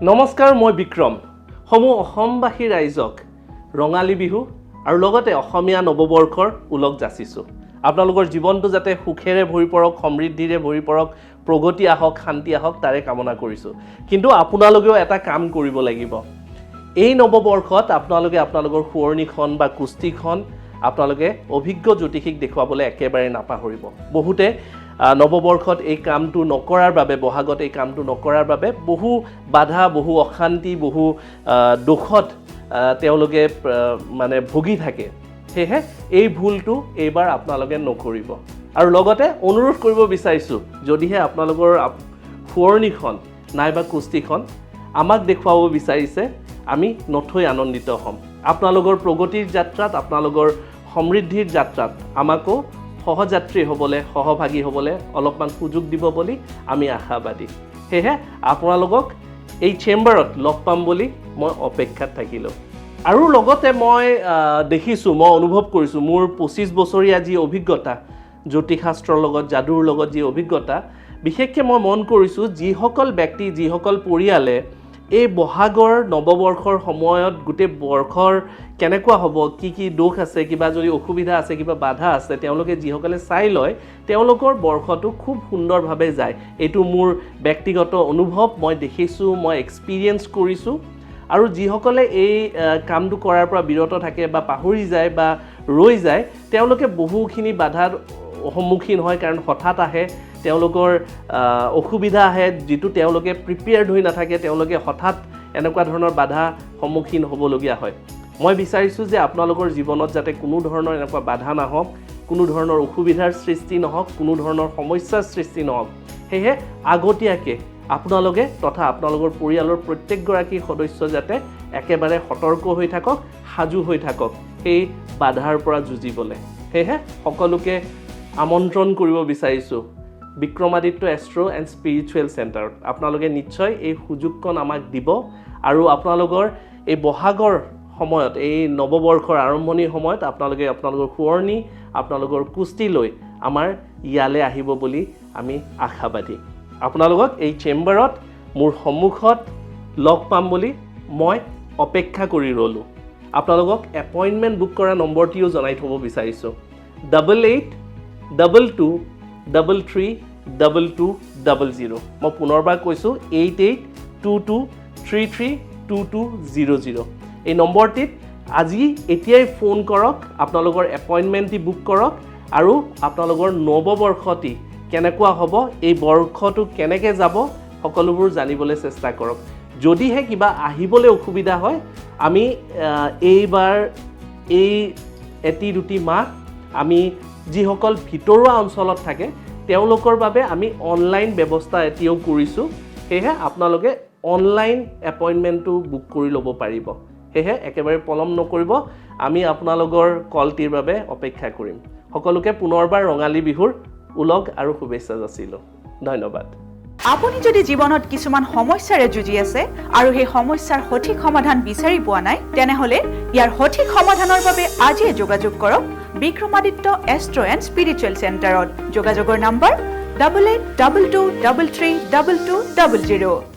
নমস্কাৰ, মই বিক্ৰম। সমূহ অসমবাসী ৰাইজক ৰঙালী বিহু আৰু লগতে অসমীয়া নৱবৰ্ষৰ উলগ যাচিছোঁ। আপোনালোকৰ জীৱনটো যাতে সুখেৰে ভৰি পৰক, সমৃদ্ধিৰে ভৰি পৰক, প্ৰগতি আহক, শান্তি আহক, তাৰে কামনা কৰিছোঁ। কিন্তু আপোনালোকেও এটা কাম কৰিব লাগিব। এই নৱবৰ্ষত আপোনালোকে আপোনালোকৰ শুৱনিখন বা কুস্তিখন আপোনালোকে অভিজ্ঞ জ্যোতিষীক দেখুৱাবলৈ একেবাৰে নাপাহৰিব। বহুতে নৱবৰ্ষত এই কামটো নকৰাৰ বাবে, বহাগত এই কামটো নকৰাৰ বাবে বহু বাধা, বহু অশান্তি, বহু দুখত তেওঁলোকে মানে ভুগি থাকে। সেয়েহে এই ভুলটো এইবাৰ আপোনালোকে নকৰিব। আৰু লগতে অনুৰোধ কৰিব বিচাৰিছোঁ, যদিহে আপোনালোকৰ শুৱনিখন নাইবা কুস্তিখন আমাক দেখুৱাব বিচাৰিছে, আমি নথৈ আনন্দিত হ'ম। আপোনালোকৰ প্ৰগতিৰ যাত্ৰাত, আপোনালোকৰ সমৃদ্ধিৰ যাত্ৰাত আমাকো সহযাত্ৰী হ'বলৈ, সহভাগী হ'বলৈ অলপমান সুযোগ দিব বুলি আমি আশাবাদী। সেয়েহে আপোনালোকক এই চেম্বাৰত লগ পাম বুলি মই অপেক্ষাত থাকিলোঁ। আৰু লগতে মই দেখিছোঁ, মই অনুভৱ কৰিছোঁ, মোৰ 25 বছৰীয়া যি অভিজ্ঞতা, জ্যোতিষশাস্ত্ৰৰ লগত, যাদুৰ লগত যি অভিজ্ঞতা, বিশেষকৈ মই মন কৰিছোঁ যিসকল ব্যক্তি, যিসকল পৰিয়ালে এই বহাগৰ নৱবৰ্ষৰ সময়ত গোটেই বৰ্ষৰ কেনেকুৱা হ'ব, কি কি দোষ আছে, কিবা যদি অসুবিধা আছে, কিবা বাধা আছে, তেওঁলোকে যিসকলে চাই লয়, তেওঁলোকৰ বৰ্ষটো খুব সুন্দৰভাৱে যায়। এইটো মোৰ ব্যক্তিগত অনুভৱ, মই দেখিছোঁ, মই এক্সপিৰিয়েঞ্চ কৰিছোঁ। আৰু যিসকলে এই কামটো কৰাৰ পৰা বিৰত থাকে বা পাহৰি যায় বা ৰৈ যায়, তেওঁলোকে বহুখিনি বাধাৰ সন্মুখীন হয়, কাৰণ হঠাৎ আহে, তেওঁলোকৰ অসুবিধা আহে, যিটো তেওঁলোকে প্ৰিপেয়াৰ্ড হৈ নাথাকে, তেওঁলোকে হঠাৎ এনেকুৱা ধৰণৰ বাধা সন্মুখীন হ'বলগীয়া হয়। মই বিচাৰিছোঁ যে আপোনালোকৰ জীৱনত যাতে কোনো ধৰণৰ এনেকুৱা বাধা নাহক, কোনো ধৰণৰ অসুবিধাৰ সৃষ্টি নহওক, কোনো ধৰণৰ সমস্যাৰ সৃষ্টি নহওক। সেয়েহে আগতীয়াকৈ আপোনালোকে তথা আপোনালোকৰ পৰিয়ালৰ প্ৰত্যেকগৰাকী সদস্য যাতে একেবাৰে সতৰ্ক হৈ থাকক, সাজু হৈ থাকক সেই বাধাৰ পৰা যুঁজিবলৈ। সেয়েহে সকলোকে আমন্ত্ৰণ কৰিব বিচাৰিছোঁ বিক্ৰমাদিত্য এষ্ট্ৰ' এণ্ড স্পিৰিচুৱেল চেণ্টাৰত। আপোনালোকে নিশ্চয় এই সুযোগকণ আমাক দিব আৰু আপোনালোকৰ এই বহাগৰ সময়ত, এই নৱবৰ্ষৰ আৰম্ভণিৰ সময়ত আপোনালোকে আপোনালোকৰ শুৱনি, আপোনালোকৰ কুস্তি লৈ আমাৰ ইয়ালৈ আহিব বুলি আমি আশাবাদী। আপোনালোকক এই চেম্বাৰত মোৰ সন্মুখত লগ পাম বুলি মই অপেক্ষা কৰি ৰ'লোঁ। আপোনালোকক এপইণ্টমেণ্ট বুক কৰা নম্বৰটিও জনাই থ'ব বিচাৰিছোঁ, 8822332200। মই পুনৰবাৰ কৈছোঁ, 8822332200। এই নম্বৰটিত এতিয়াই ফোন কৰক, আপোনালোকৰ এপইণ্টমেণ্টটি বুক কৰক আৰু আপোনালোকৰ নৱবৰ্ষটি কেনেকুৱা হ'ব, এই বৰ্ষটো কেনেকৈ যাব, সকলোবোৰ জানিবলৈ চেষ্টা কৰক। যদিহে কিবা আহিবলৈ অসুবিধা হয়, আমি এইবাৰ এই এটি দুটি মাহ আমি যিসকল ভিতৰুৱা অঞ্চলত থাকে তেওঁলোকৰ বাবে আমি অনলাইন ব্যৱস্থা এতিয়াও কৰিছোঁ। সেয়েহে আপোনালোকে অনলাইন এপইণ্টমেণ্টটো বুক কৰি ল'ব পাৰিব। সেয়েহে একেবাৰে পলম নকৰিব, আমি আপোনালোকৰ কলটিৰ বাবে অপেক্ষা কৰিম। সকলোকে পুনৰবাৰ ৰঙালী বিহুৰ উলগ আৰু শুভেচ্ছা যাচিলোঁ। ধন্যবাদ। আপুনি যদি জীৱনত কিছুমান সমস্যাৰে যুঁজি আছে আৰু সেই সমস্যাৰ সঠিক সমাধান বিচাৰি পোৱা নাই, তেনেহ'লে ইয়াৰ সঠিক সমাধানৰ বাবে আজিয়ে যোগাযোগ কৰক বিক্ৰমাদিত্য এষ্ট্ৰ' এণ্ড স্পিৰিচুৱেল চেণ্টাৰত। যোগাযোগৰ নম্বৰ 8822332200।